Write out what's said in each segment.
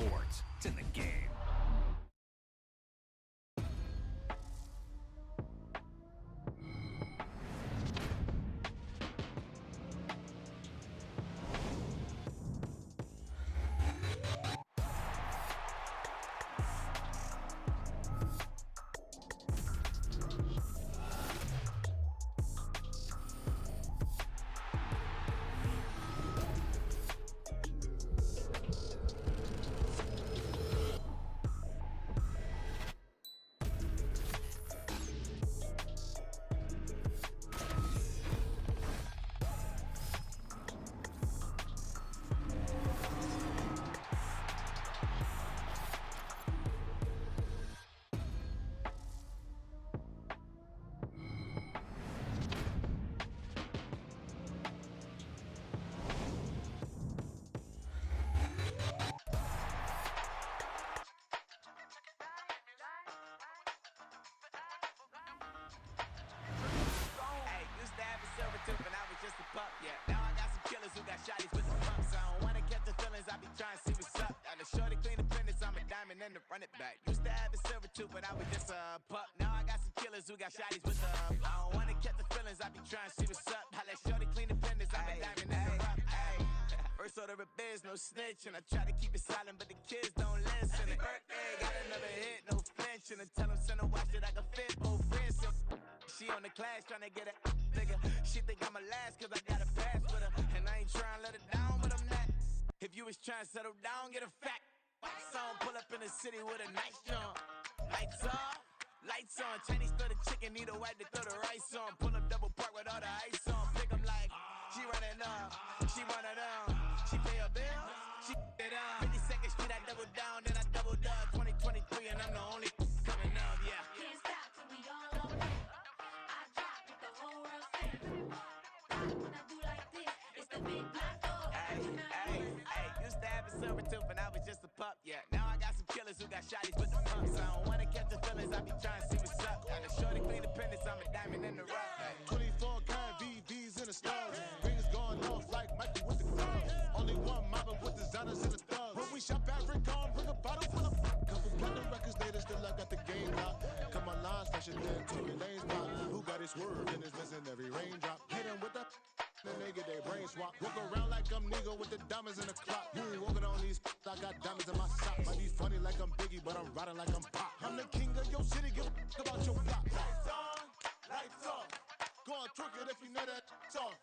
sports. It's in the game. Just a pup, yeah. Now I got some killers who got shotties with the pumps. I don't wanna catch the feelings, I be trying to see what's up. Got a shorty clean the fitness, I'm a diamond and to run it back. Used to have a silver tooth, but I was just a pup. Now I got some killers who got shotties with the I don't wanna catch the feelings, I be trying to see what's up. I let shorty clean the fitness, I'm a diamond and to rough. First order of biz, no snitch, and I try to keep it silent, but the kids don't listen. And birthday, got another hit, no flinching. And tell them send a watch that I can fit both wrists. She on the class trying to get it bigger. She think I'm a last cause I got a pass with her. And I ain't trying to let her down, but I'm not. If you was trying to settle down, get a fact. Song pull up in the city with a nice jump. Lights off, lights on. Chinese throw the chicken, need a wipe to throw the rice on. Pull up double park with all the ice on. Pick 'em like, she running up, she running up. She pay her bill, she it up. 52nd Street, I double down, then I doubled up. 2023, and I'm the only coming up, yeah. Can't stop till we all over. I drop with the whole world sing. When I do like this, it's the big black dog. Hey, used to have a silver tooth, and I was just a pup, yeah. Now I got some killers who got shotties with the pumps. I don't wanna catch the feelings, I be trying to see what's up. Got a shorty clean the pendants, I'm a diamond in the rough. Hey. 24 karat VVs in the stars. Rings going off like Michael with the clubs. Only one mobbing with designers in the thugs. When we shop at Rick on, bring a bottle full of couple platinum records later, still I got the game locked. Come on, lines fresher than Tory Lane's pop. Who got his swerve and is missing every raindrop? Hit him with that, then they get their brain swap. Walk around like I'm nigga with the diamonds in the clock. You ain't walking on these, I got diamonds in my socks. Might be funny like I'm Biggie, but I'm riding like I'm Pop. I'm the king of your city, give a about your block. Lights on, lights off. Go on, twerk it if you know that off.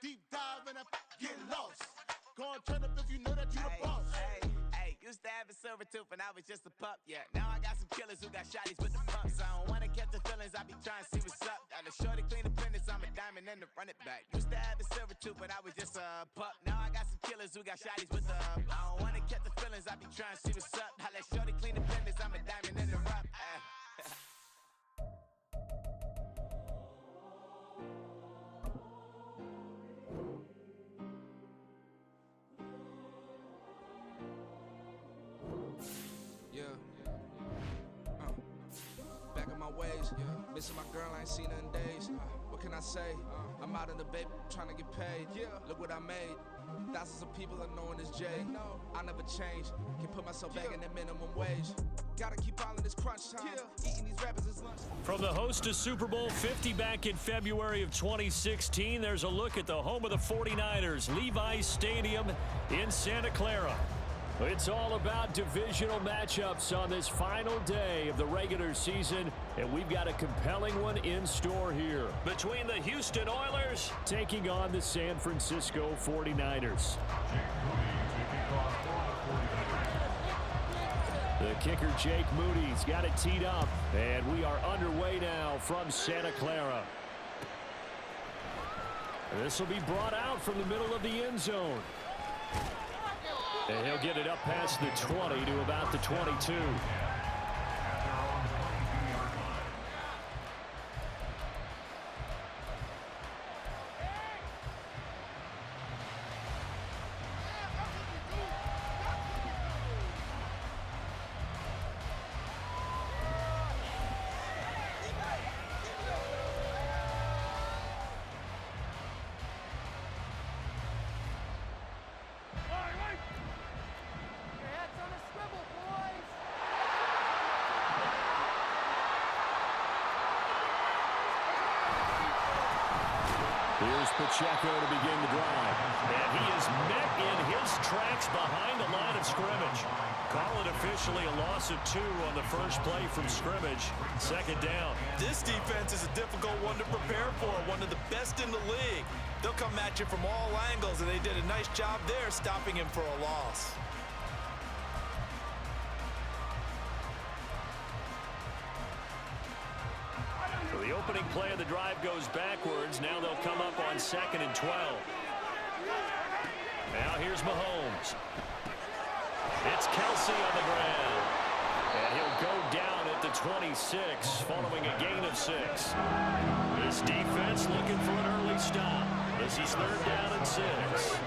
Deep dive and get lost. Go on, turn up if you know that you the boss. Hey, used to have a silver tooth and I was just a pup, yeah. Now I got some killers who got shotties with the pumps. I don't wanna catch the feelings, I be trying to see what's up. Got a shorty clean the pendants, I'm a diamond and to run it back. Used to have a silver tooth, but I was just a pup. Now I got some killers who got shotties with the I don't wanna catch the feelings, I be trying to see what's up. I let shorty clean the pendants, I'm a diamond and to rough. Yeah. Back in my ways, missing my girl, I ain't seen her in days. What can I say? I'm out in the baby, trying to get paid. Look what I made. Thousands of people are knowing this Jay. I never change. Can put myself back in the minimum wage. Gotta keep all in this crunch time. Eating these rappers is lunch. From the host of Super Bowl 50 back in February of 2016, there's a look at the home of the 49ers, Levi's Stadium in Santa Clara. It's all about divisional matchups on this final day of the regular season, and we've got a compelling one in store here. Between the Houston Oilers taking on the San Francisco 49ers. The kicker, Jake Moody's got it teed up, and we are underway now from Santa Clara. This will be brought out from the middle of the end zone. And he'll get it up past the 20 to about the 22. Your head's on the script. Here's Pacheco to begin the drive. And he is met in his tracks behind the line of scrimmage. Call it officially a loss of 2 on the first play from scrimmage. Second down. This defense is a difficult one to prepare for, one of the best in the league. They'll come at you from all angles, and they did a nice job there stopping him for a loss. So the opening play of the drive goes backwards. Now they'll come up on 2nd and 12. Now here's Mahomes. It's Kelsey on the ground. And he'll go down at the 26 following a gain of 6. This defense looking for an early stop. This is 3rd down and 6.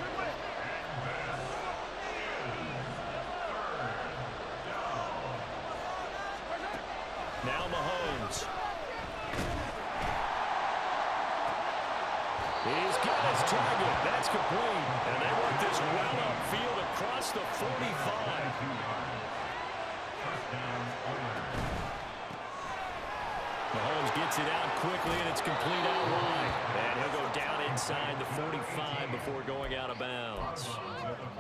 Now Mahomes. He's got his target. That's complete. And they work this well upfield across the 45. Mahomes gets it out quickly, and it's complete out wide. And he'll go down inside the 45 before going out of bounds.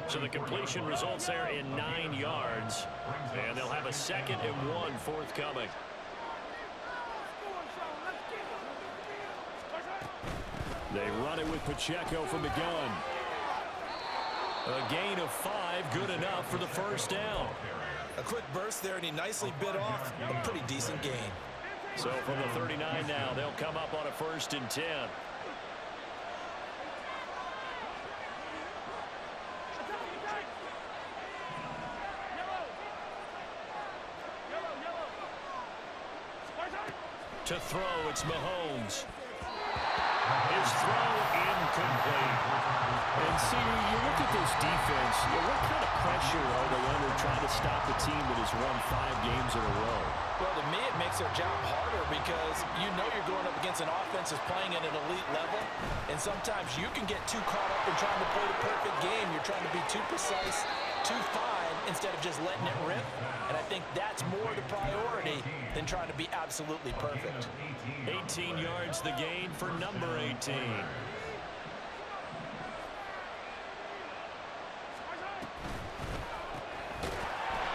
So the completion results there in 9 yards. And they'll have a 2nd and 1 forthcoming. They run it with Pacheco from the gun. A gain of 5, good enough for the first down. A quick burst there, and he nicely bit off a pretty decent gain. So from the 39 now, they'll come up on a 1st and 10. To throw, it's Mahomes. His throw incomplete. And see, you look at this defense, what kind of pressure are they under trying to stop the team that has won 5 games in a row? Well, to me, it makes their job harder because you know you're going up against an offense that's playing at an elite level, and sometimes you can get too caught up in trying to play the perfect game. You're trying to be too precise, too fine, instead of just letting it rip. And I think that's more the priority than trying to be absolutely perfect. 18 yards the gain for number 18.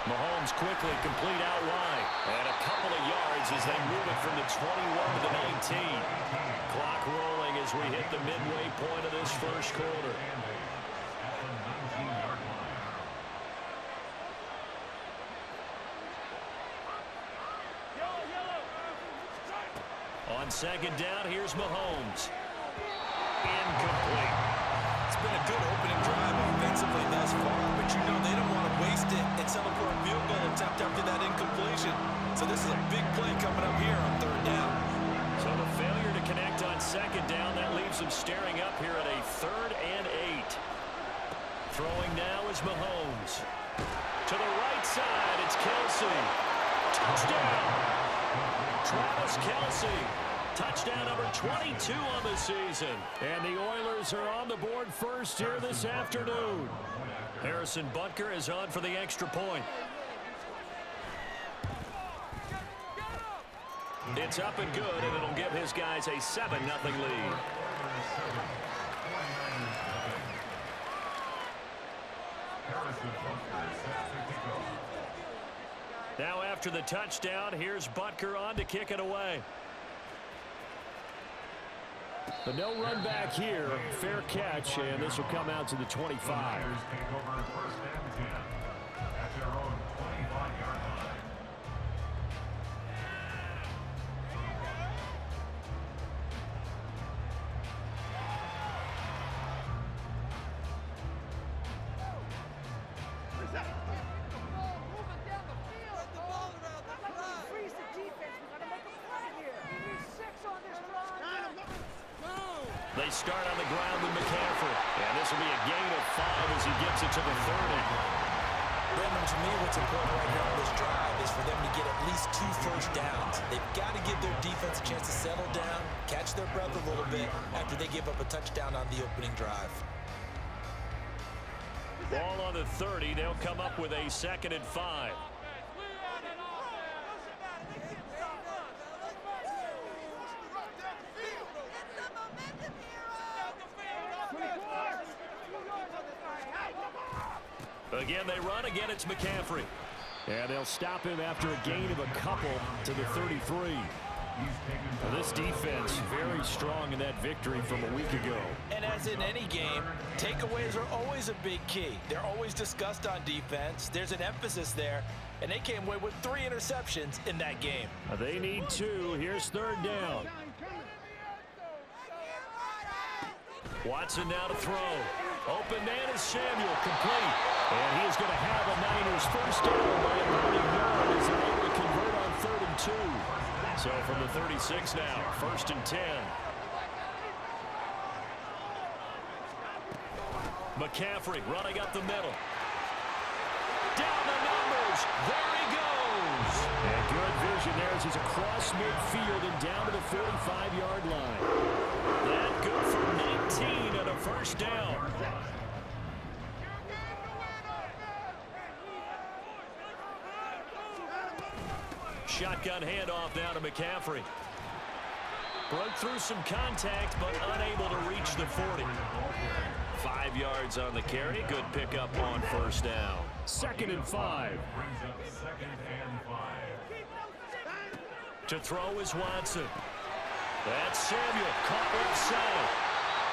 Mahomes quickly complete out wide. And a couple of yards as they move it from the 21 to the 19. Clock rolling as we hit the midway point of this first quarter. On 2nd down, here's Mahomes. Incomplete. It's been a good opening drive offensively thus far, but you know they don't want to waste it and settle for a field goal attempt after that incompletion. So this is a big play coming up here on 3rd down. So the failure to connect on 2nd down, that leaves them staring up here at a 3rd and 8. Throwing now is Mahomes. To the right side, it's Kelsey. Touchdown! Travis Kelsey. Touchdown number 22 on the season. And the Oilers are on the board first here this afternoon. Harrison Butker is on for the extra point. It's up and good, and it'll give his guys a 7-0 lead. Now after the touchdown, here's Butker on to kick it away. But no run back here. Fair catch, and this will come out to the 25. They start on the ground with McCaffrey. And this will be a gain of 5 as he gets it to the 30. Brandon, to me, what's important right here on this drive is for them to get at least 2 first downs. They've got to give their defense a chance to settle down, catch their breath a little bit after they give up a touchdown on the opening drive. Ball on the 30. They'll come up with a 2nd and 5. Again, they run. Again, it's McCaffrey. And they'll stop him after a gain of a couple to the 33. Well, this defense very strong in that victory from a week ago. And as in any game, takeaways are always a big key. They're always discussed on defense. There's an emphasis there, and they came away with 3 interceptions in that game. They need 2. Here's 3rd down. Watson now to throw. Open man is Samuel, complete. And he is going to have a Niners first down by about a yard as they're able to convert on 3rd and 2. So from the 36 now, 1st and 10. McCaffrey running up the middle. Down the numbers. There he goes. And good vision there as he's across midfield and down to the 45-yard line. That good for 19 and a first down. Shotgun handoff now to McCaffrey. Broke through some contact, but unable to reach the 40. 5 yards on the carry. Good pickup on first down. 2nd and 5. To throw is Watson. That's Samuel, caught left side.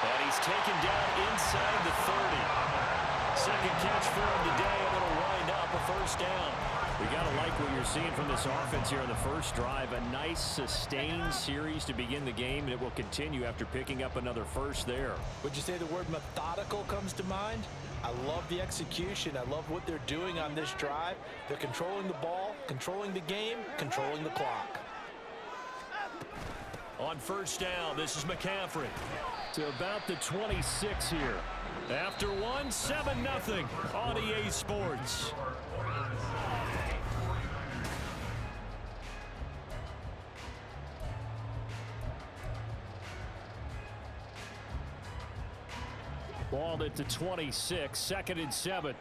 And he's taken down inside the 30. Second catch for him today, and it'll wind up a first down. We got to like what you're seeing from this offense here in the first drive. A nice, sustained series to begin the game, and it will continue after picking up another first there. Would you say the word methodical comes to mind? I love the execution. I love what they're doing on this drive. They're controlling the ball, controlling the game, controlling the clock. On first down, this is McCaffrey to about the 26 here. After one, 7-0 on EA Sports. Ball at the 26, 2nd and 7.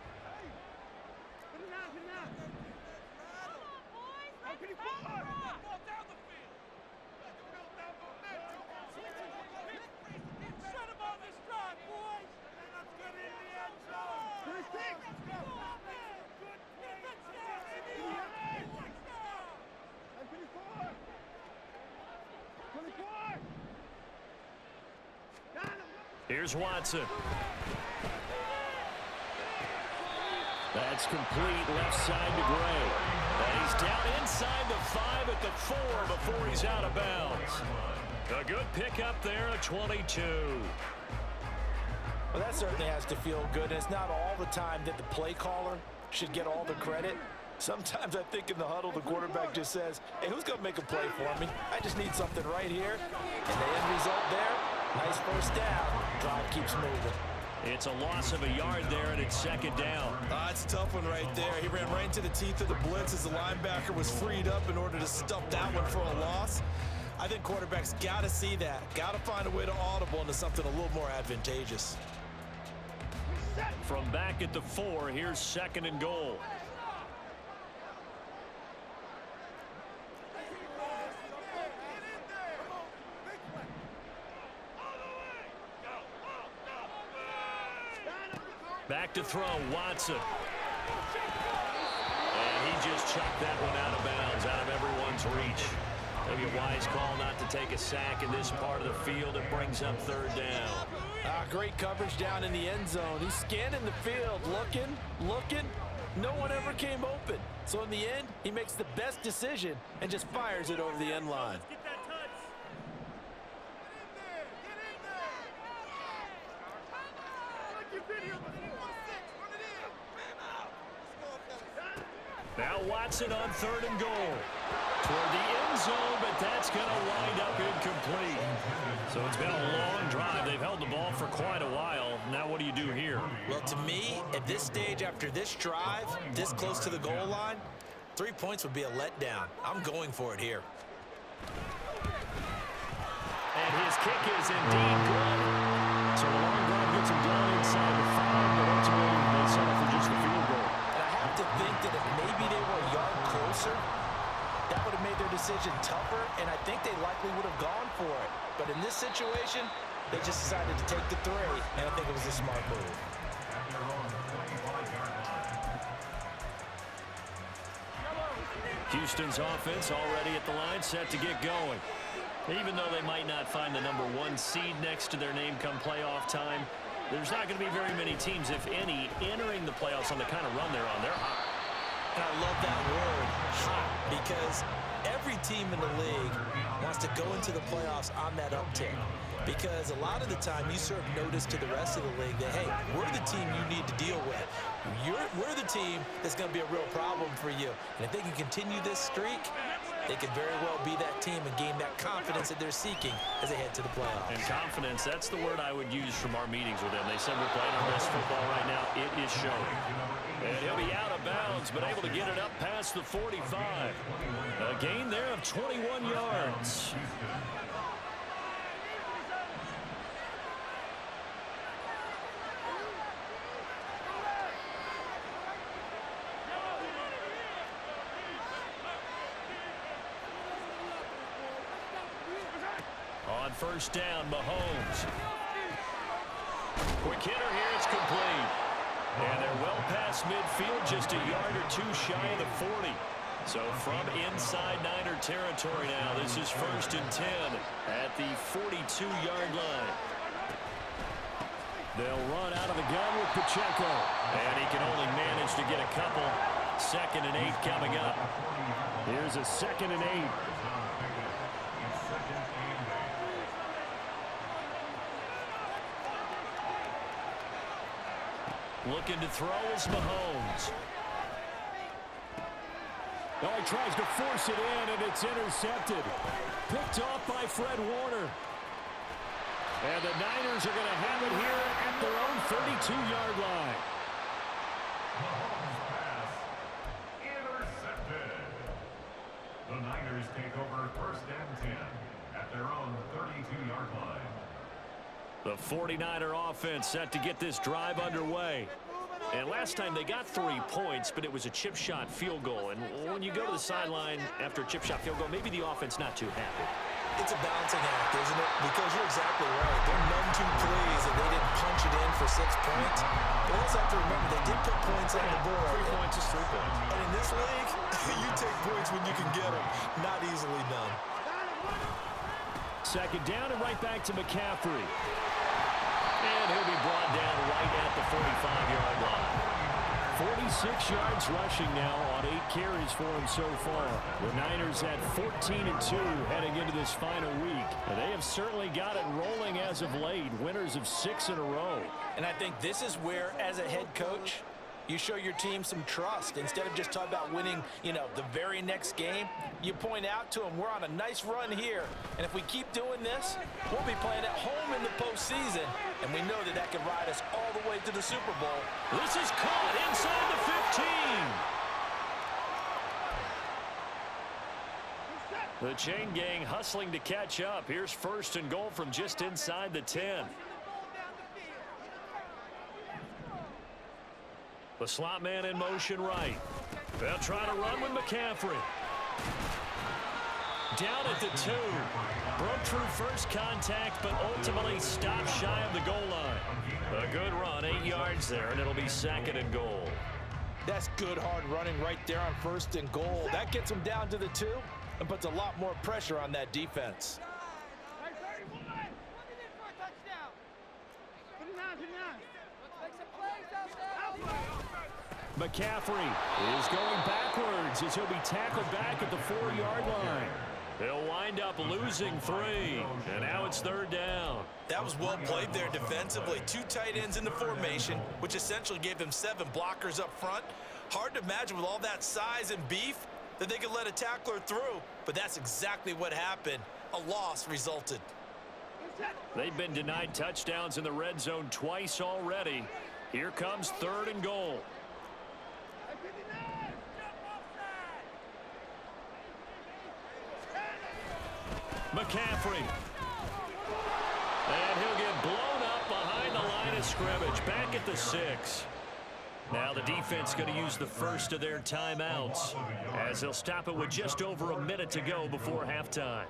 Here's Watson. That's complete left side to Gray. And he's down inside the 5 at the 4 before he's out of bounds. A good pickup there at 22. Well, that certainly has to feel good. And it's not all the time that the play caller should get all the credit. Sometimes I think in the huddle, the quarterback just says, hey, who's going to make a play for me? I just need something right here. And the end result there, nice first down. Drive keeps moving. It's a loss of a yard there, and it's 2nd down. It's a tough one right there. He ran right into the teeth of the blitz as the linebacker was freed up in order to stop that one for a loss. I think quarterbacks got to see that. Got to find a way to audible into something a little more advantageous. From back at the 4, here's 2nd and goal. Back to throw, Watson. And he just chucked that one out of bounds, out of everyone's reach. Maybe a wise call not to take a sack in this part of the field. It brings up 3rd down. Great coverage down in the end zone. He's scanning the field, looking. No one ever came open. So in the end, he makes the best decision and just fires it over the end line. Now Watson on 3rd and goal. Toward the end zone, but that's going to wind up incomplete. So it's been a long drive. They've held the ball for quite a while. Now what do you do here? Well, to me, at this stage, after this drive, this close to the goal line, 3 points would be a letdown. I'm going for it here. And his kick is indeed good. So the long drive gets him down inside the 5, but ultimately they settle for just the field goal. And I have to think that if maybe they were a yard closer, that would have made their decision tougher, and I think they likely would have gone for it. But in this situation, they just decided to take the 3, and I think it was a smart move. Houston's offense already at the line, set to get going. Even though they might not find the #1 seed next to their name come playoff time, there's not going to be very many teams, if any, entering the playoffs on the kind of run they're on. They're hot. And I love that word, hot, because every team in the league wants to go into the playoffs on that uptick. Because a lot of the time you serve notice to the rest of the league that, hey, we're the team you need to deal with. We're the team that's going to be a real problem for you. And if they can continue this streak, they could very well be that team and gain that confidence that they're seeking as they head to the playoffs. And confidence, that's the word I would use from our meetings with them. They said we're playing our best football right now. It is showing. And he'll be out of bounds, but able to get it up past the 45. A gain there of 21 yards. On first down, Mahomes. Quick hitter here, it's complete. And they're well past midfield, just a yard or two shy of the 40. So from inside Niner territory now, this is 1st and 10 at the 42-yard line. They'll run out of the gun with Pacheco. And he can only manage to get a couple. 2nd and 8 coming up. Here's a 2nd and 8. Looking to throw is Mahomes. Oh, he tries to force it in, and it's intercepted. Picked off by Fred Warner. And the Niners are going to have it here at their own 32-yard line. Intercepted. The Niners take over 1st and 10 at their own 32-yard line. The 49er offense set to get this drive underway. And last time they got 3 points, but it was a chip shot field goal. And when you go to the sideline after a chip shot field goal, maybe the offense not too happy. It's a balancing act, isn't it? Because you're exactly right. They're none too pleased that they didn't punch it in for 6 points. But also have to remember, they did put points on the board. 3 points is 3 points. And in this league, you take points when you can get them. Not easily done. 2nd down and right back to McCaffrey. And he'll be brought down right at the 45-yard line. 46 yards rushing now on 8 carries for him so far. The Niners at 14-2 heading into this final week. And they have certainly got it rolling as of late. Winners of 6 in a row. And I think this is where, as a head coach, you show your team some trust. Instead of just talking about winning, the very next game, you point out to them, we're on a nice run here. And if we keep doing this, we'll be playing at home in the postseason. And we know that that can ride us all the way to the Super Bowl. This is caught inside the 15. The chain gang hustling to catch up. Here's 1st and goal from just inside the 10. The slot man in motion right. They'll try to run with McCaffrey. Down at the 2. Broke through first contact, but ultimately stopped shy of the goal line. A good run, 8 yards there, and it'll be 2nd and goal. That's good hard running right there on 1st and goal. That gets them down to the 2 and puts a lot more pressure on that defense. McCaffrey is going backwards as he'll be tackled back at the 4-yard line. They'll wind up losing 3, and now it's 3rd down. That was well played there defensively. 2 tight ends in the formation, which essentially gave them 7 blockers up front. Hard to imagine with all that size and beef that they could let a tackler through, but that's exactly what happened. A loss resulted. They've been denied touchdowns in the red zone twice already. Here comes 3rd and goal. McCaffrey. And he'll get blown up behind the line of scrimmage. Back at the 6. Now the defense going to use the first of their timeouts as they'll stop it with just over a minute to go before halftime.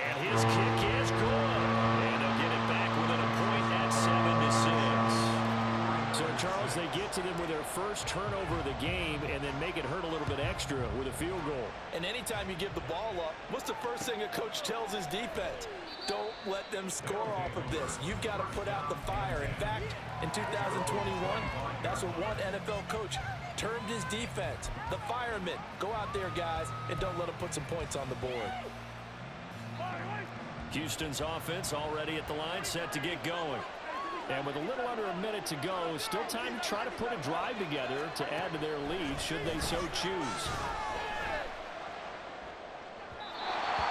And his kick is good. And they'll get it back within a point get to them with their first turnover of the game and then make it hurt a little bit extra with a field goal. And anytime you give the ball up, what's the first thing a coach tells his defense? Don't let them score off of this. You've got to put out the fire. In fact, in 2021, that's what one NFL coach termed his defense, the firemen. Go out there, guys, and don't let them put some points on the board. Houston's offense already at the line, set to get going. And with a little under a minute to go, still time to try to put a drive together to add to their lead should they so choose.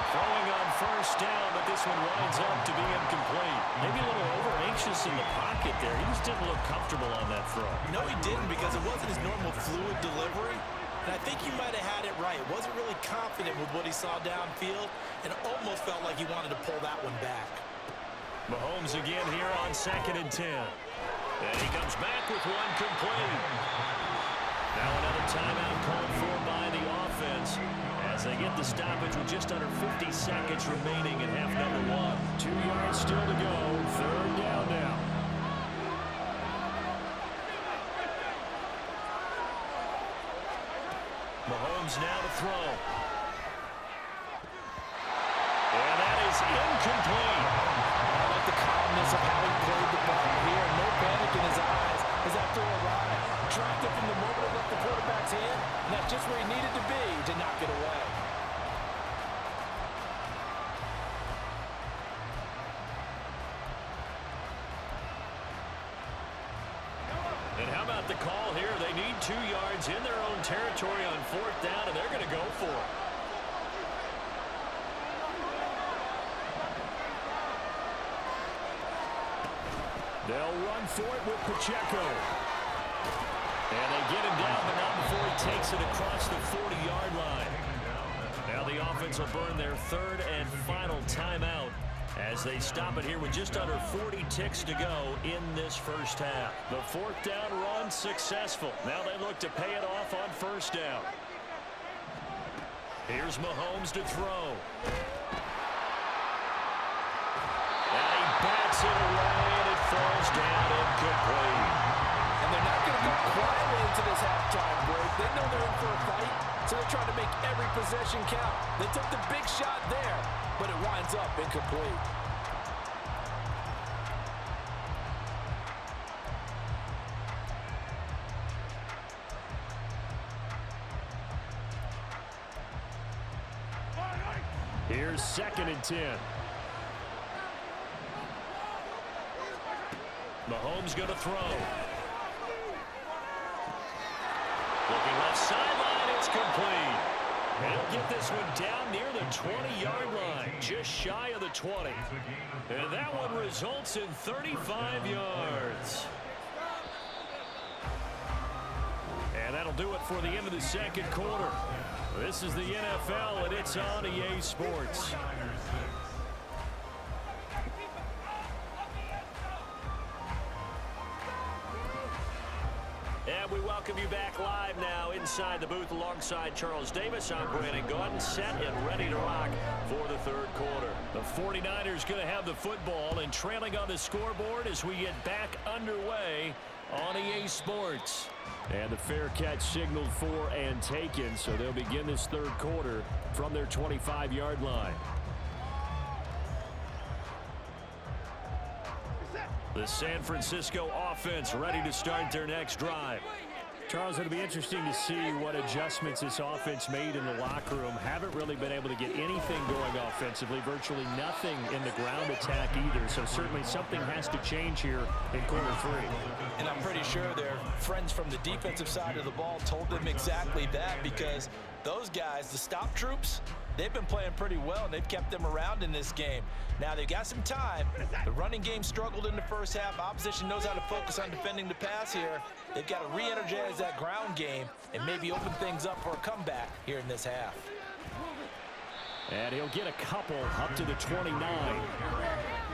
Throwing on first down, but this one winds up to be incomplete. Maybe a little over-anxious in the pocket there. He just didn't look comfortable on that throw. No, he didn't, because it wasn't his normal fluid delivery. And I think he might have had it right. Wasn't really confident with what he saw downfield, and almost felt like he wanted to pull that one back. Mahomes again here on 2nd and 10. And he comes back with one complete. Now another timeout called for by the offense as they get the stoppage with just under 50 seconds remaining in half number 1. 2 yards still to go. 3rd down now. Mahomes now to throw. And that is incomplete. I like the calmness of how he played the ball here. No panic in his eyes as that throw arrived. Tracked it from the moment it left the quarterback's hand, and that's just where he needed to be to knock it away. And how about the call here? They need 2 yards in their own territory on 4th down, and they're going to go for it. They'll run for it with Pacheco. And they get him down, but not before he takes it across the 40-yard line. Now the offense will burn their 3rd and final timeout as they stop it here with just under 40 ticks to go in this first half. The 4th down run successful. Now they look to pay it off on 1st down. Here's Mahomes to throw. And he bats it away, and it falls down incomplete. And they're not going to go quietly into this halftime break. They know they're in for a fight, so they're trying to make every possession count. They took the big shot there, but it winds up incomplete. Here's 2nd and 10. Mahomes going to throw. Looking left sideline, it's complete. He'll get this one down near the 20-yard line, just shy of the 20. And that one results in 35 yards. And that'll do it for the end of the 2nd quarter. This is the NFL, and it's on EA Sports. And we welcome you back live now inside the booth alongside Charles Davis. I'm Brandon Gordon, set and ready to rock for the 3rd quarter. The 49ers going to have the football and trailing on the scoreboard as we get back underway on EA Sports. And the fair catch signaled for and taken, so they'll begin this 3rd quarter from their 25-yard line. The San Francisco offense ready to start their next drive. Charles, it'll be interesting to see what adjustments this offense made in the locker room. Haven't really been able to get anything going offensively, virtually nothing in the ground attack either. So certainly something has to change here in quarter 3. And I'm pretty sure their friends from the defensive side of the ball told them exactly that, because those guys, the stop troops, they've been playing pretty well, and they've kept them around in this game. Now, they've got some time. The running game struggled in the first half. Opposition knows how to focus on defending the pass here. They've got to re-energize that ground game and maybe open things up for a comeback here in this half. And he'll get a couple up to the 29.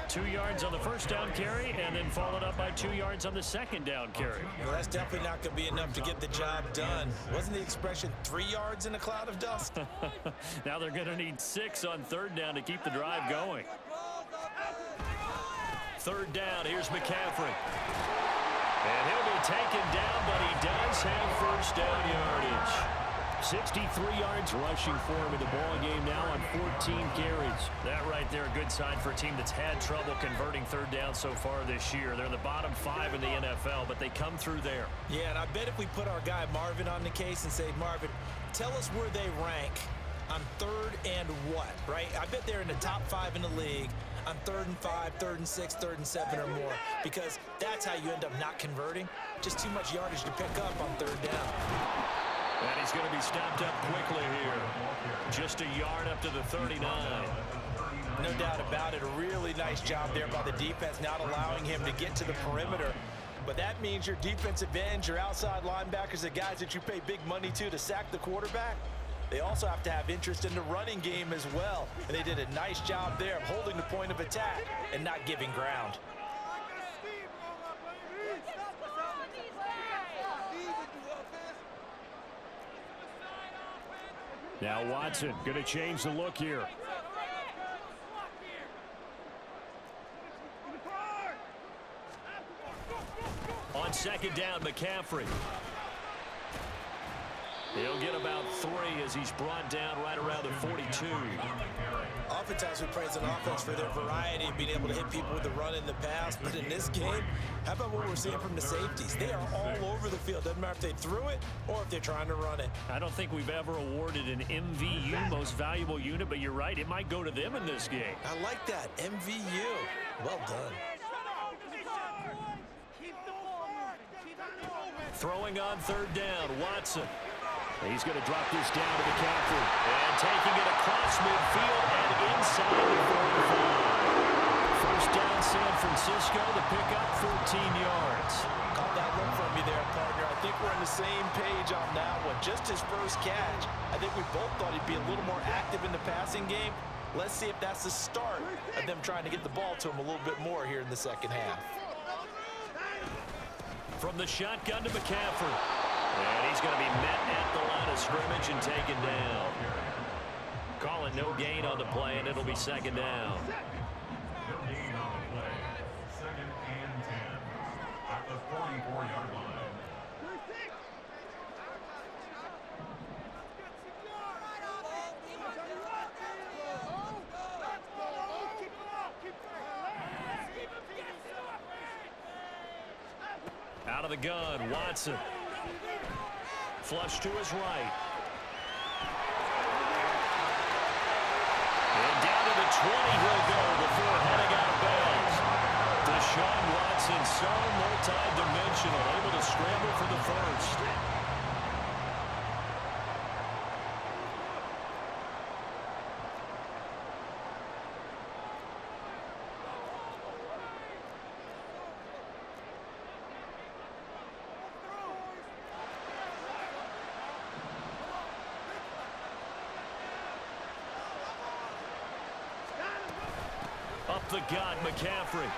2 yards on the first down carry, and then followed up by 2 yards on the second down carry. Well, that's definitely not going to be enough to get the job done. Wasn't the expression 3 yards in a cloud of dust? Now they're going to need 6 on 3rd down to keep the drive going. 3rd down, here's McCaffrey. And he'll be taken down, but he does have first down yardage. 63 yards rushing for him in the ball game now on 14 carries. That right there, a good sign for a team that's had trouble converting third down so far this year. They're in the bottom 5 in the NFL, but they come through there. Yeah, and I bet if we put our guy Marvin on the case and say, Marvin, tell us where they rank on third and what, right? I bet they're in the top 5 in the league on 3rd and 5, 3rd and 6, 3rd and 7 or more, because that's how you end up not converting. Just too much yardage to pick up on third down. And he's going to be stopped up quickly here. Just a yard up to the 39. No doubt about it. A really nice job there by the defense, not allowing him to get to the perimeter. But that means your defensive ends, your outside linebackers, the guys that you pay big money to sack the quarterback, they also have to have interest in the running game as well. And they did a nice job there of holding the point of attack and not giving ground. Now Watson going to change the look here. On second down, McCaffrey. He'll get about 3 as he's brought down right around the 42. Oftentimes we praise an offense for their variety of being able to hit people with the run in the pass, but in this game, how about what we're seeing from the safeties? They are all over the field. Doesn't matter if they threw it or if they're trying to run it. I don't think we've ever awarded an MVU, most valuable unit, but you're right, it might go to them in this game. I like that, MVU. Well done. Throwing on third down, Watson. He's going to drop this down to McCaffrey. And taking it across midfield and inside the 45. First down, San Francisco. The pickup, 14 yards. Caught that look from you there, partner. I think we're on the same page on that one. Just his first catch. I think we both thought he'd be a little more active in the passing game. Let's see if that's the start of them trying to get the ball to him a little bit more here in the second half. From the shotgun to McCaffrey. And he's going to be met at the line of scrimmage and taken down. Calling no gain on the play, and it'll be second down. No gain on the play. 2nd and 10 at the 44-yard line. Out of the gun, Watson. Flush to his right. And down to the 20 he'll go before heading out of bounds. Deshaun Watson, so multi-dimensional, able to scramble for the first. Up the gut, McCaffrey.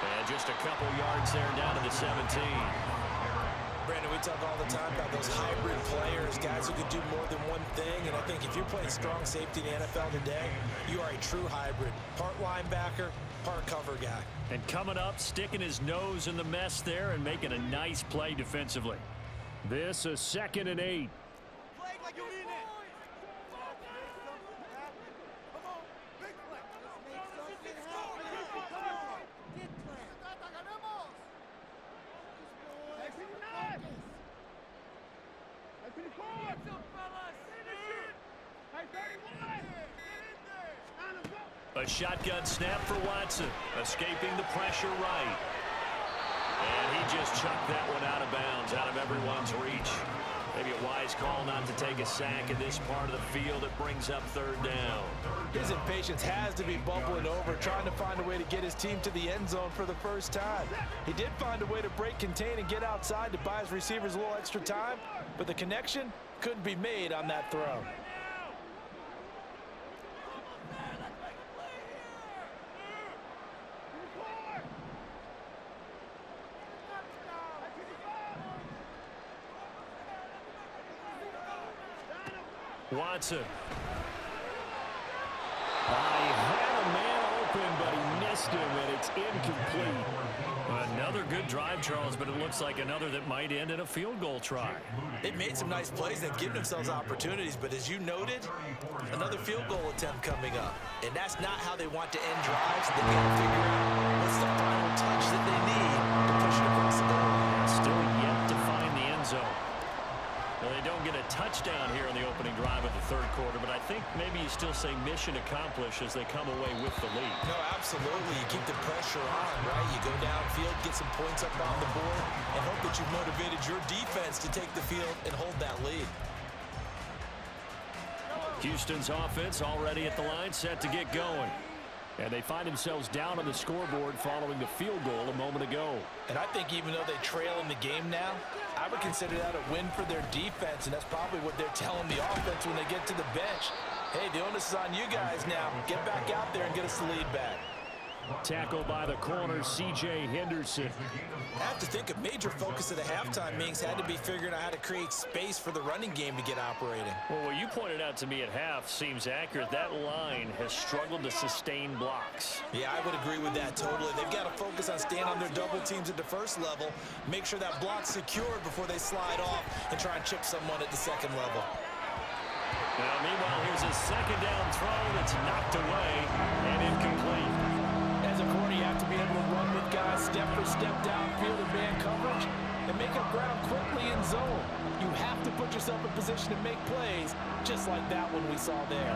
And just a couple yards there down to the 17. Brandon, we talk all the time about those hybrid players, guys who can do more than one thing. And I think if you're playing strong safety in the NFL today, you are a true hybrid. Part linebacker, part cover guy. And coming up, sticking his nose in the mess there and making a nice play defensively. This is 2nd and 8. A shotgun snap for Watson, escaping the pressure right. And he just chucked that one out of bounds, out of everyone's reach. Maybe a wise call not to take a sack in this part of the field. It brings up third down. His impatience has to be bubbling over, trying to find a way to get his team to the end zone for the first time. He did find a way to break, contain, and get outside to buy his receivers a little extra time, but the connection couldn't be made on that throw. Watson. He had a man open, but he missed missed him, and it's incomplete. Another good drive, Charles, but it looks like another that might end in a field goal try. They've made some nice plays. They've given themselves opportunities, but as you noted, another field goal attempt coming up. And that's not how they want to end drives. They've got to figure out what's the final touch that they need to push it across the goal line. Still yet to find the end zone. Well, they don't get a touchdown here in the opening drive of the third quarter, but I think maybe you still say mission accomplished as they come away with the lead. No, absolutely. You keep the pressure on, right? You go downfield, get some points up on the board, and hope that you've motivated your defense to take the field and hold that lead. Houston's offense already at the line, set to get going. And they find themselves down on the scoreboard following the field goal a moment ago. And I think even though they trail in the game now, I would consider that a win for their defense, and that's probably what they're telling the offense when they get to the bench. Hey, the onus is on you guys now. Get back out there and get us the lead back. Tackle by the corner, C.J. Henderson. I have to think a major focus of the halftime meetings had to be figuring out how to create space for the running game to get operating. Well, what you pointed out to me at half seems accurate. That line has struggled to sustain blocks. Yeah, I would agree with that totally. They've got to focus on staying on their double teams at the first level, make sure that block's secured before they slide off and try and chip someone at the second level. Now, meanwhile, here's a second down throw that's knocked away and incomplete. As a corner, you have to be able to run with guys step for step downfield in man coverage and make up ground quickly in zone. You have to put yourself in position to make plays, just like that one we saw there.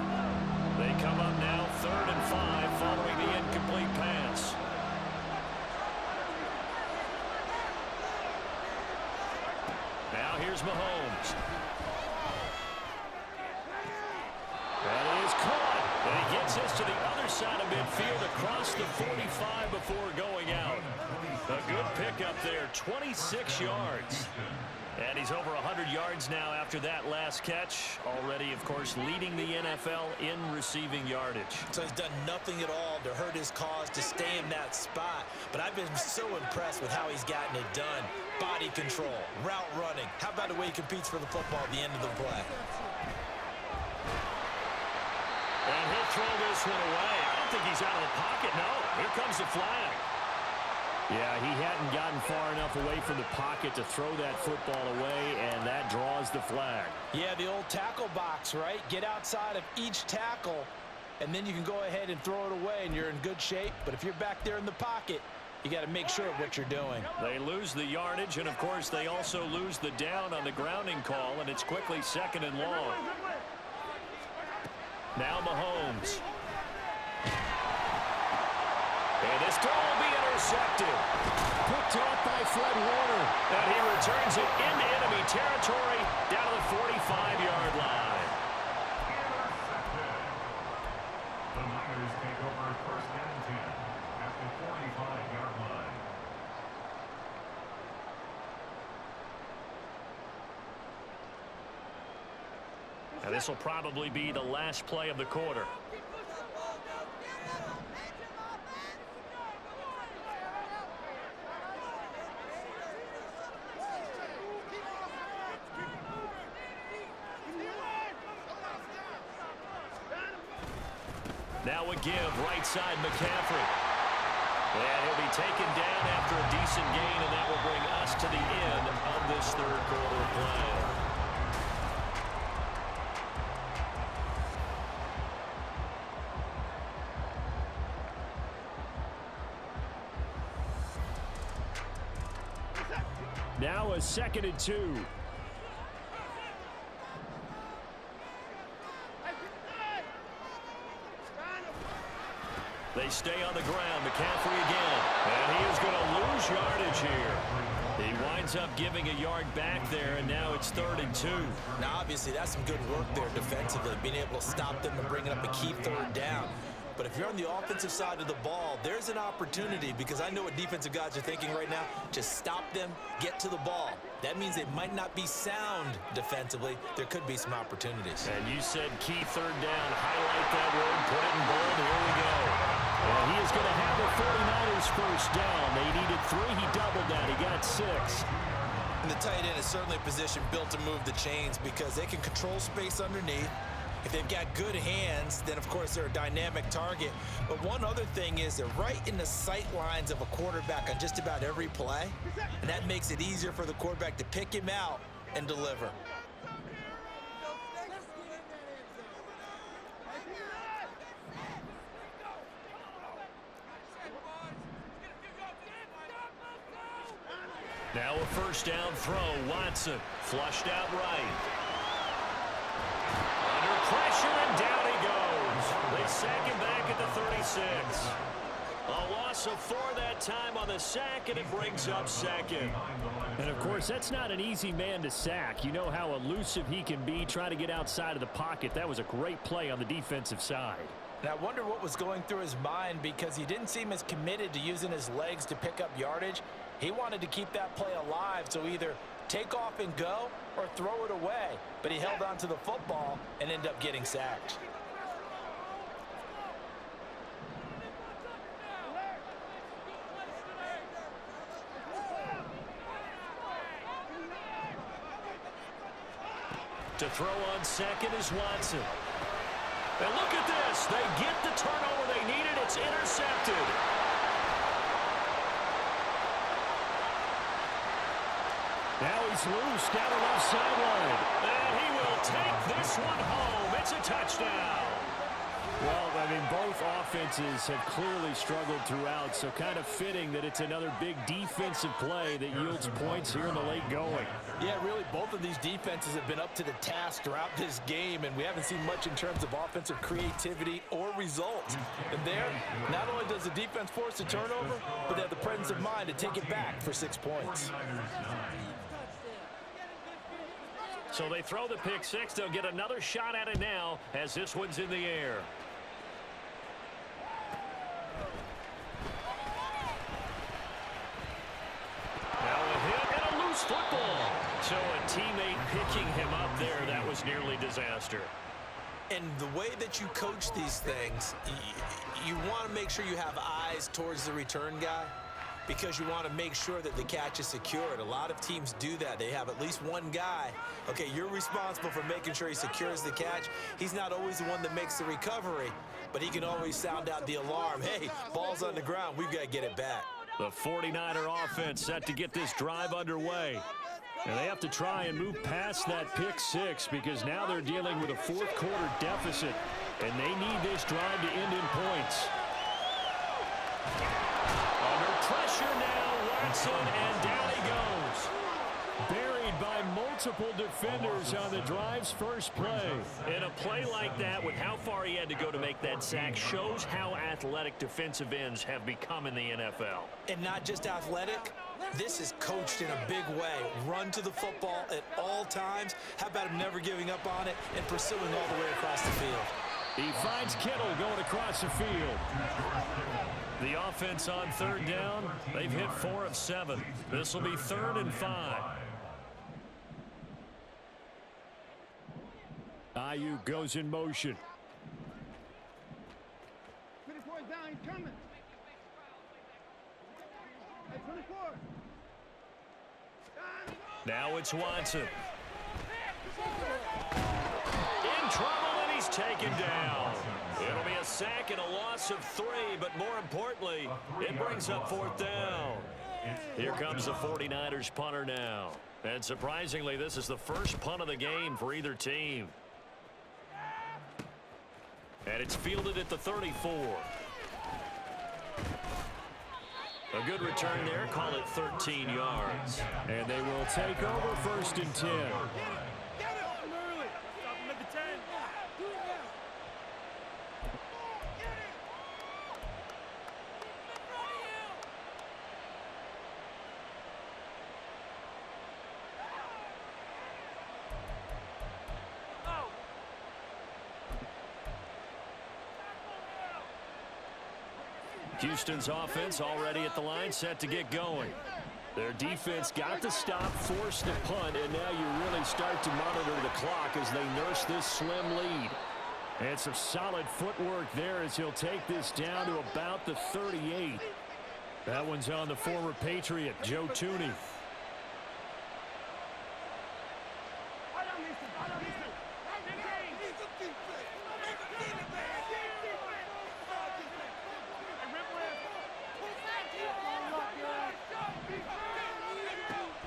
They come up now 3rd and 5 following the incomplete pass. Now here's Mahomes. That is caught. And he gets us to the other side of midfield across the 45 before going out. A good pickup there, 26 yards. And he's over 100 yards now after that last catch. Already, of course, leading the NFL in receiving yardage. So he's done nothing at all to hurt his cause to stay in that spot. But I've been so impressed with how he's gotten it done. Body control, route running. How about the way he competes for the football at the end of the play? And he'll throw this one away. I don't think he's out of the pocket, no. Here comes the flag. Yeah, he hadn't gotten far enough away from the pocket to throw that football away, and that draws the flag. Yeah, the old tackle box, right? Get outside of each tackle, and then you can go ahead and throw it away, and you're in good shape. But if you're back there in the pocket, you got to make sure of what you're doing. They lose the yardage, and, of course, they also lose the down on the grounding call, and it's quickly 2nd and long. Now Mahomes. And this throw will be intercepted. Picked off by Fred Warner. And he returns it into enemy territory down to the 45-yard line. The Niners take over 1st and 10 at the 45-yard line. And this will probably be the last play of the quarter. Now a give, right side McCaffrey. And he'll be taken down after a decent gain, and that will bring us to the end of this third quarter play. Now a 2nd and 2. They stay on the ground. McCaffrey again. And he is going to lose yardage here. He winds up giving a yard back there, and now it's 3rd and 2. Now, obviously, that's some good work there defensively, being able to stop them and bringing up a key 3rd down. But if you're on the offensive side of the ball, there's an opportunity, because I know what defensive guys are thinking right now. Just stop them, get to the ball. That means they might not be sound defensively. There could be some opportunities. And you said key 3rd down. Highlight that word. Put it in bold. Here we go. And he is going to have the 49ers first down. They needed 3. He doubled that. He got 6. And the tight end is certainly a position built to move the chains because they can control space underneath. If they've got good hands, then, of course, they're a dynamic target. But one other thing is they're right in the sight lines of a quarterback on just about every play, and that makes it easier for the quarterback to pick him out and deliver. Now a first down throw. Watson flushed out right. Under pressure, and down he goes. They sack him back at the 36. A loss of 4 that time on the sack, and it brings up second. And, of course, that's not an easy man to sack. You know how elusive he can be trying to get outside of the pocket. That was a great play on the defensive side. And I wonder what was going through his mind, because he didn't seem as committed to using his legs to pick up yardage. He wanted to keep that play alive, so either take off and go or throw it away. But he held on to the football and ended up getting sacked. To throw on second is Watson. And look at this. They get the turnover they needed. It's intercepted. Now he's loose down the left sideline. And he will take this one home. It's a touchdown. Well, I mean, both offenses have clearly struggled throughout, so kind of fitting that it's another big defensive play that yields points here in the late going. Yeah, really, both of these defenses have been up to the task throughout this game, and we haven't seen much in terms of offensive creativity or results. And there, not only does the defense force a turnover, but they have the presence of mind to take it back for 6 points. So they throw the pick six. They'll get another shot at it now as this one's in the air. Now a hit and a loose football. So a teammate picking him up there, that was nearly disaster. And the way that you coach these things, you want to make sure you have eyes towards the return guy, because you want to make sure that the catch is secured. A lot of teams do that. They have at least one guy. Okay, you're responsible for making sure he secures the catch. He's not always the one that makes the recovery, but he can always sound out the alarm. Hey, ball's on the ground. We've got to get it back. The 49er offense set to get this drive underway. And they have to try and move past that pick six, because now they're dealing with a fourth quarter deficit, and they need this drive to end in points. Pressure now, Watson, and down he goes. Buried by multiple defenders on the drive's first play. And a play like that, with how far he had to go to make that sack, shows how athletic defensive ends have become in the NFL. And not just athletic, this is coached in a big way. Run to the football at all times. How about him never giving up on it and pursuing all the way across the field? He finds Kittle going across the field. The offense on third down, they've hit 4 of 7. This will be 3rd and 5. Ayuk goes in motion. Now it's Watson. In trouble, and he's taken down. It'll be a sack and a loss of 3, but more importantly, it brings up 4th down. Here comes the 49ers punter now. And surprisingly, this is the first punt of the game for either team. And it's fielded at the 34. A good return there, call it 13 yards. And they will take over 1st and 10. Houston's offense already at the line, set to get going. Their defense got the stop, forced the punt, and now you really start to monitor the clock as they nurse this slim lead. And some solid footwork there as he'll take this down to about the 38. That one's on the former Patriot, Joe Tooney.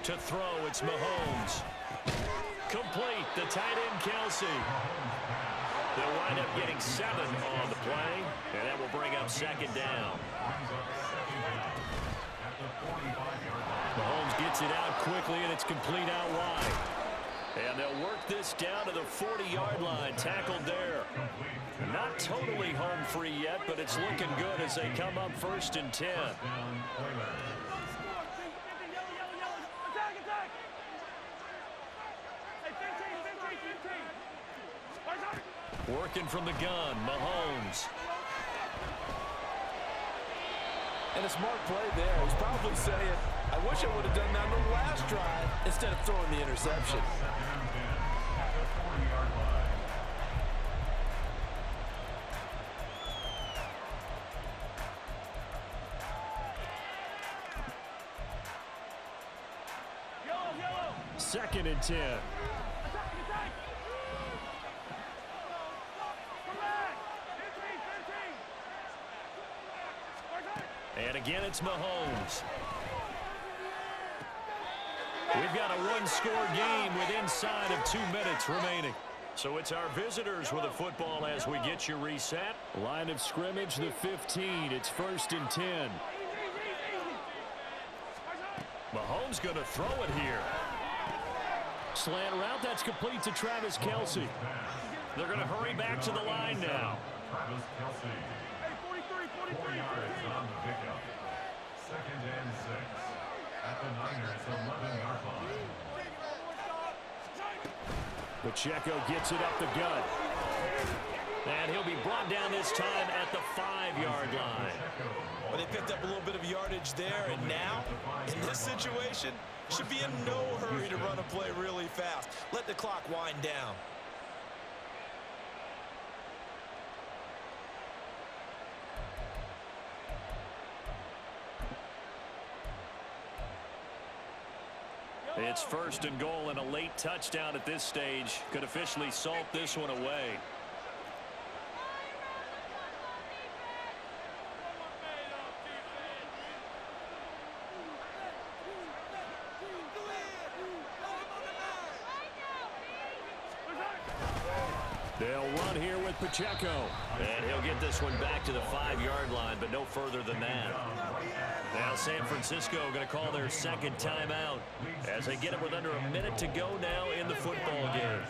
To throw, it's Mahomes. Complete, the tight end, Kelsey. They'll wind up getting 7 on the play, and that will bring up second down. Mahomes gets it out quickly, and it's complete out wide. And they'll work this down to the 40-yard line, tackled there. Not totally home free yet, but it's looking good as they come up 1st and 10. Working from the gun, Mahomes. And a smart play there. He's probably saying, I wish I would have done that on the last drive instead of throwing the interception. Second and 10. And again, it's Mahomes. We've got a one-score game with inside of 2 minutes remaining. So it's our visitors with the football as we get you reset. Line of scrimmage, the 15. It's 1st and 10. Mahomes going to throw it here. Slant route, that's complete to Travis Kelsey. They're going to hurry back to the line now. Travis Kelsey. 4 yards on the pickup. 2nd and 6. At the Niners' 11-yard line. Pacheco gets it up the gut. And he'll be brought down this time at the 5-yard line. Well, they picked up a little bit of yardage there, and now, in this situation, should be in no hurry to run a play really fast. Let the clock wind down. It's 1st and goal, and a late touchdown at this stage could officially salt this one away. They'll run here with Pacheco. And he'll get this one back to the 5-yard line, but no further than that. Now San Francisco going to call their second timeout as they get it with under a minute to go now in the football game.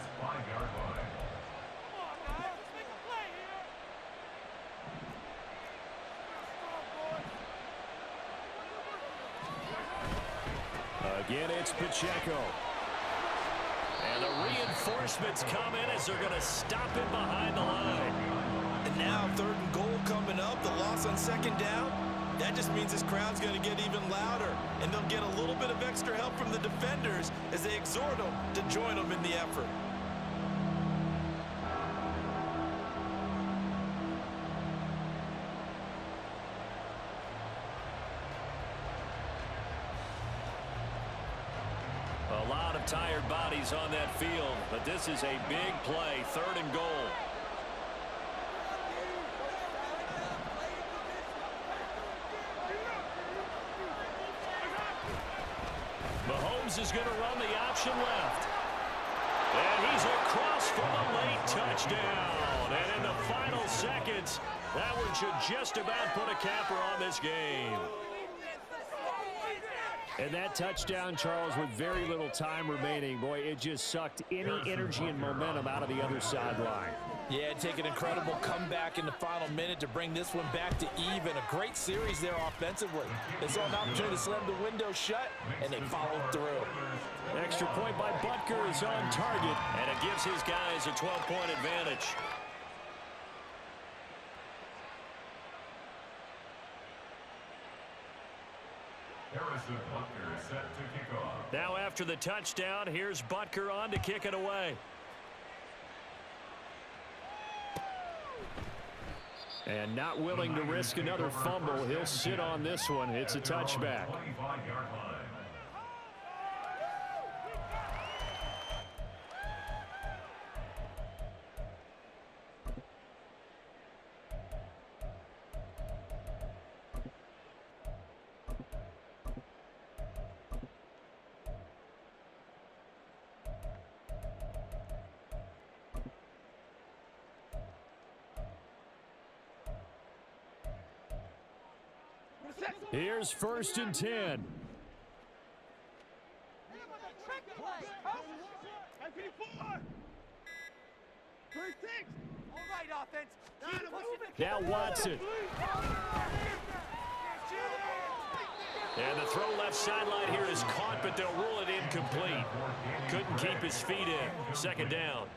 Again, it's Pacheco. And the reinforcements come in as they're going to stop him behind the line. And now 3rd and goal coming up, the loss on 2nd down. That just means this crowd's going to get even louder, and they'll get a little bit of extra help from the defenders as they exhort them to join them in the effort. A lot of tired bodies on that field, but this is a big play, 3rd and goal. Mahomes is going to run the option left. And he's across for the late touchdown. And in the final seconds, that one should just about put a capper on this game. And that touchdown, Charles, with very little time remaining, boy, it just sucked any energy and momentum out of the other sideline. Yeah, take an incredible comeback in the final minute to bring this one back to even. A great series there offensively. They saw an opportunity to slam the window shut, and they followed through. Extra point by Butker is on target, and it gives his guys a 12-point advantage. Harrison Butker set to kick off. Now after the touchdown, here's Butker on to kick it away. And not willing to risk another fumble, he'll sit on this one. It's a touchback. 25-yard line. Here's 1st and 10. Now Watson. And the throw left sideline here is caught, but they'll rule it incomplete. Couldn't keep his feet in. 2nd down.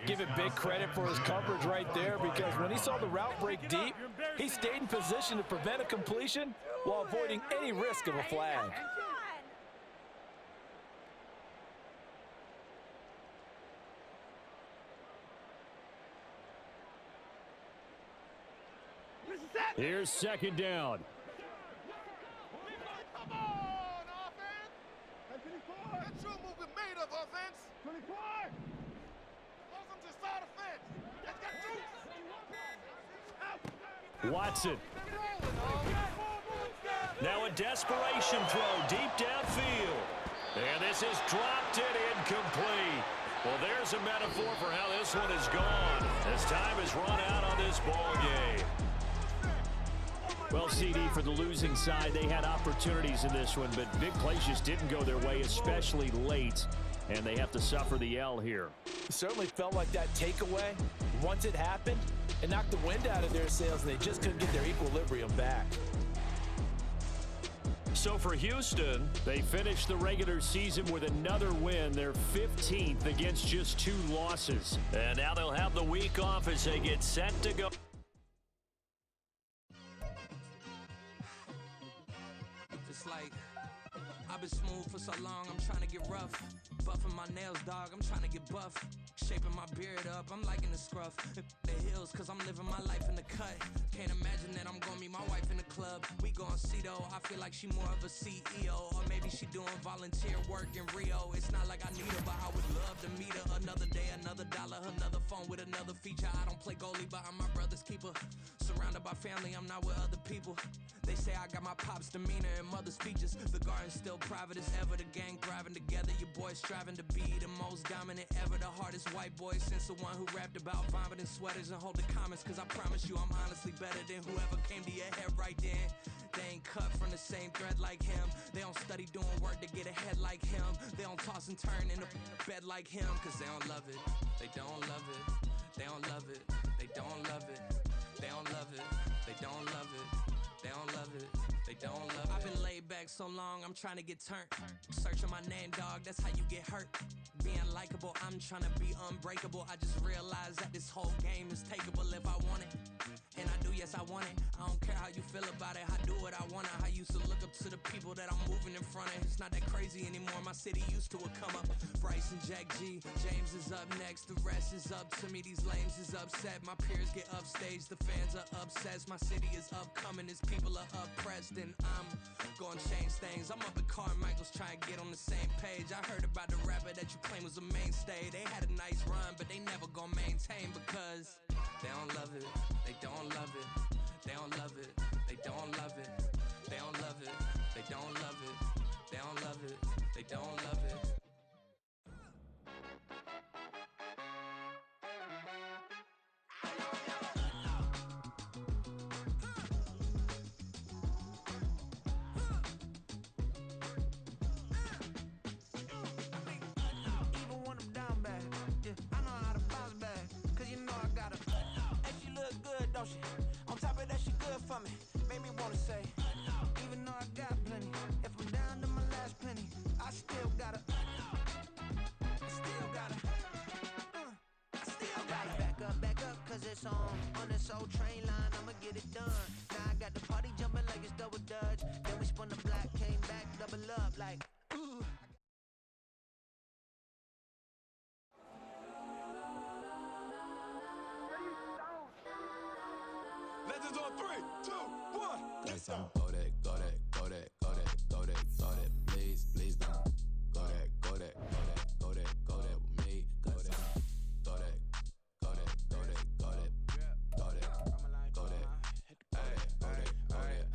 Give him big credit for his coverage right there, because when he saw the route break deep, he stayed in position to prevent a completion while avoiding any risk of a flag. Here's 2nd down. Come on, offense! That true movement made of offense. 24. Close them to side of fence. Let's get juice. Watson. Now a desperation throw deep downfield. And this is dropped it incomplete. Well, there's a metaphor for how this one is gone, as time has run out on this ball game. Well, CD, for the losing side, they had opportunities in this one, but big plays just didn't go their way, especially late, and they have to suffer the L here. It certainly felt like that takeaway, once it happened, it knocked the wind out of their sails, and they just couldn't get their equilibrium back. So for Houston, they finished the regular season with another win. They're 15th against just 2 losses. And now they'll have the week off as they get set to go. It's like I've been smooth for so long, I'm trying to get rough. Buffing my nails, dog, I'm trying to get buff. Shaping my beard up, I'm liking the scruff. The hills, cause I'm living my life in the cut. Can't imagine that I'm gonna meet my wife in the club. We gon' see though, I feel like she more of a CEO. Or maybe she doing volunteer work in Rio. It's not like I need her, but I would love to meet her. Another day, another dollar, another phone with another feature. I don't play goalie, but I'm my brother's keeper. Surrounded by family, I'm not with other people. They say I got my pop's demeanor and mother's features. The garden's still private as ever. The gang thriving together. Your boys striving to be the most dominant ever. The hardest white boy since the one who rapped about vomiting sweaters and holding comments. Cause I promise you I'm honestly better than whoever came to your head right then. They ain't cut from the same thread like him. They don't study doing work to get ahead like him. They don't toss and turn in the bed like him. Cause they don't love it. They don't love it. They don't love it. They don't love it. They don't love it. They don't love it. They don't love it. They don't love it. I've been laid back so long, I'm trying to get turned. Searching my name, dog, that's how you get hurt. Being likable, I'm trying to be unbreakable. I just realized that this whole game is takeable if I want it. And I do, yes, I want it. I don't care how you feel about it. I do what I want. I used to look up to the people that I'm moving in front of. It's not that crazy anymore. My city used to come up. Bryce and Jack G. James is up next. The rest is up to me. These lames is upset. My peers get upstage. The fans are obsessed. My city is upcoming. His people are oppressed. And I'm gonna change things. I'm up at Carmichael's trying to get on the same page. I heard about the rapper that you claim was a mainstay. They had a nice run, but they never gonna maintain because they don't love it. They don't love it. They don't love it. They don't love it. They don't love it. They don't love it. They don't love it. They don't love it. Even when I'm down bad, yeah, I know how to bounce back. Cause you know I got her. And she look good, don't she? On top of that, she good for me. Made me wanna say, even though I got plenty, if I'm down to my last penny, I still gotta. I still gotta. I still gotta. Back up, cause it's on this old train line, I'ma get it done. Now I got the party jumping like it's double dutch. Then we spun the block, came back, double up like, ooh. Legends on 3, 2, 1. Let's go. Go that, go that, go that, go that, go that, go that, please, please don't. Go that, go that, go that, go that, go that with me. Go that, go that, go that, go that, go that, go that, go that, go that, go that.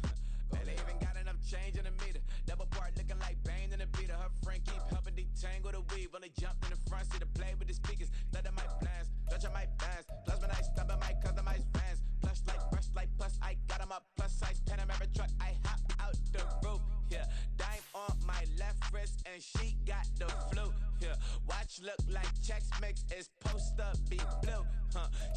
Man, they even got enough change in the meter. Double part looking like Bane in the beater. Her friend keep helping detangle the weave. When they jumped in the front seat to play with the speakers. Let them might blast, Dutch I might dance. Plus when I stop, I might customize fans. Plush like brush like plus, I got 'em up. Plus size Panamera truck, I and she got the flu. Yeah, watch look like Chex Mix is post up be blue.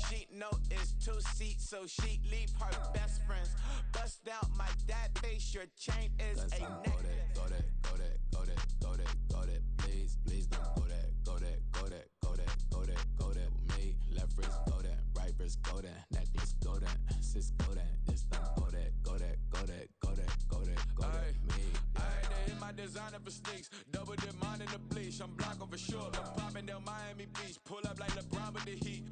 She know it's 2 seats, so she leave her best friends. Bust out my dad face, your chain is Let's a go neck. that, go that, go that, go that, go that, go that. Please, please don't go that, go that, go that, go that, go that, go that with me. Left wrist go that, right wrist go that, necklace go that, sis go that, this don't go that, go that, go that, go that, go that, go that with me. Alright, they hit my designer for sneaks. Double dip mine in the bleach. I'm blocking for sure. I'm popping down Miami Beach. Pull up like LeBron with the heat.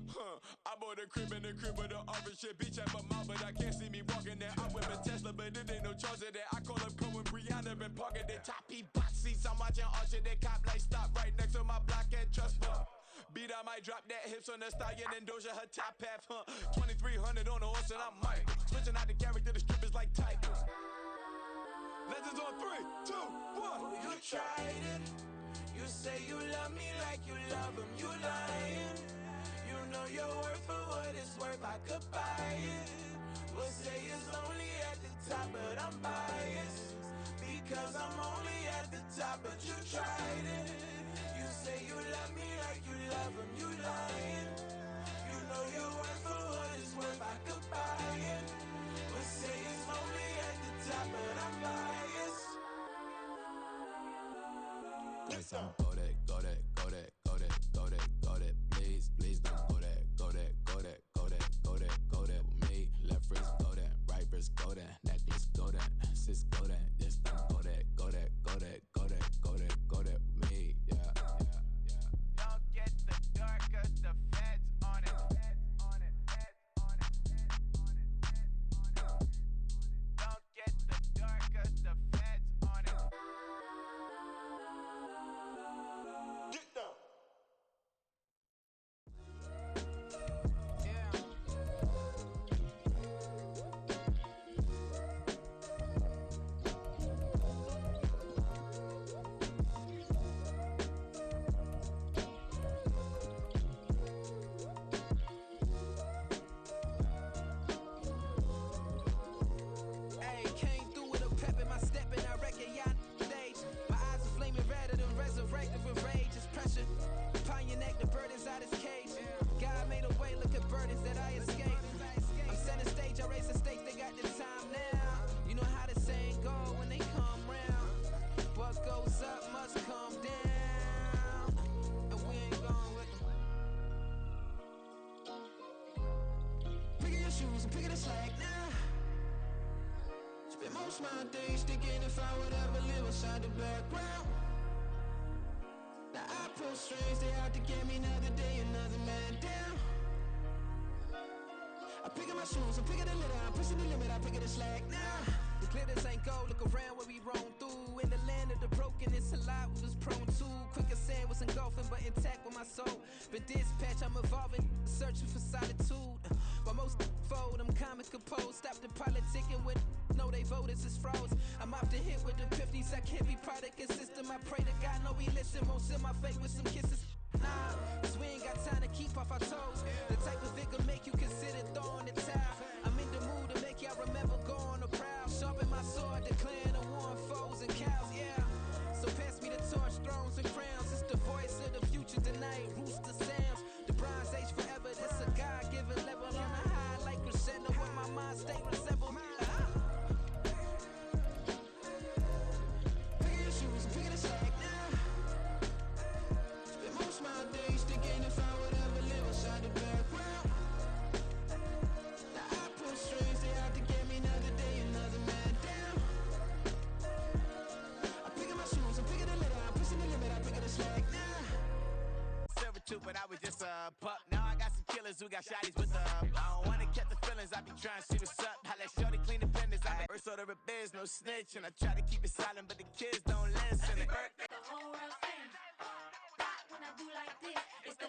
I bought a crib in the crib with the office shit. Beach at my mouth, but I can't see me walking there. I'm with a Tesla, but it ain't no charge of that. I call up Cohen, Brianna, been parking their top box seats. I'm watching Archer, they cop like stop right next to my block at Trust Fund. Beat, I might drop that hips on the stallion and Doja her top half, 2300 on the horse and I'm Mike. Switching out the character, the strippers like Tigers. Legends on 3, 2, 1. You tried it. You say you love me like you love him. You lying. You know your worth for what it's worth. I could buy it. We'll say it's only at the top, but I'm biased because I'm only at the top. But you tried it. You say you love me like you love him. You lying. You know your worth for what it's worth. I could buy it. We'll say it's only at the top, but I'm biased. Let's go that, go that, go that, go that, go that, go that. Please, please don't go that, go that, go that, go that, go that, go that with me. Left wrist go that, right wrist go that, necklace go that, sis go that, this don't go that, go that, go that, go that, go that, go that with me. Yeah, yeah, yeah. Don't get the dark 'cause the feds on it. Don't get the dark 'cause the feds on it. Get down. Hey, came through with a pep in my step and I reckon y'all stage. My eyes are flaming redder than resurrected with rage. It's pressure upon your neck, the burden's out his cage. God made a way, look at burdens that I escaped. I'm center stage, I raise the stakes, they got the time now. You know how the saying go when they come round. What goes up must come down. And we ain't going with them. Pick your shoes and pick the slack now. Spend most of my days thinking if I would ever live inside the background. Now I pull strings, they out to get me another day, another man down. I pick up my shoes, I'm picking the litter, I'm pushing the limit, I pick up the slack now. The glitters ain't gold, look around where we roam through. In the land of the broken, it's a lot we was prone to. Quicker sand was engulfing, but intact with my soul. Been dispatched, I'm evolving, searching for solitude. While most fold, I'm comic composed. Stop the politicking with no, they voters is frauds. I'm off the hit with the 50s, I can't be product and system. I pray to God, no, he listen, won't seal my fate with some kisses. Nah, cause we ain't got time to keep off our toes. The type of vigor make you consider throwing the towel. I'm in the mood to make y'all remember going to proud. Sharpen my sword, declaring the war on foes and cows, yeah. So pass me the torch, thrones and crowns. It's the voice of the future tonight, rooster sounds. The Bronze Age forever, this a God-given level on a high like crescendo. When my mind state resemble Pick your shoes and pick the slack now. Spend most of my days thinking if I would ever live inside the background. Now I pull strings, they out to get me another day, another man down. I pick up my shoes, I'm picking the litter, I'm pushing the limit, I pick up the slack now. Silver tooth, but I was just a pup. Now I got some killers who got shotties with the I don't wanna catch the feelings, I be trying to see what's up. I let shorty clean the business, I first order a biz, no snitch. And I try to keep it silent, but the kids don't listen.